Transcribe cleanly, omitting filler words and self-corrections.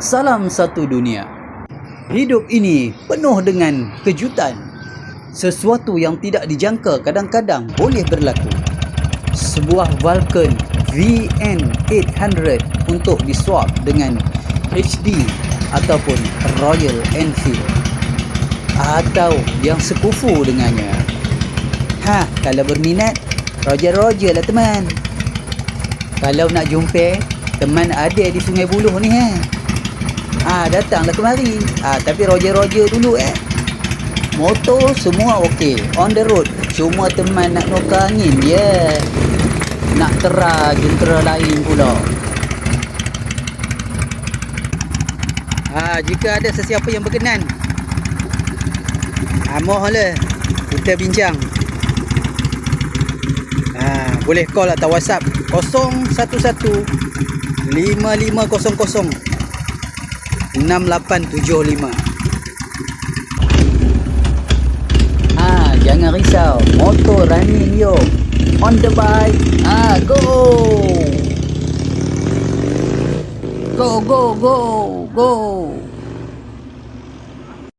Salam satu dunia. Hidup ini penuh dengan kejutan. Sesuatu yang tidak dijangka kadang-kadang boleh berlaku. Sebuah Vulcan VN800 untuk diswap dengan HD ataupun Royal Enfield, atau yang sekufu dengannya. Kalau berminat, Roger lah teman. Kalau nak jumpa, teman ada di Sungai Buloh ni datanglah kemari. Tapi Roger dulu Motor semua okey, on the road. Cuma teman nak nukar angin je. Nak tera jentera lain pula. Jika ada sesiapa yang berkenan, mohonlah kita bincang. Boleh call atau WhatsApp 011 5500 6875. Jangan risau, motor running yo. On the bike. Go. Go.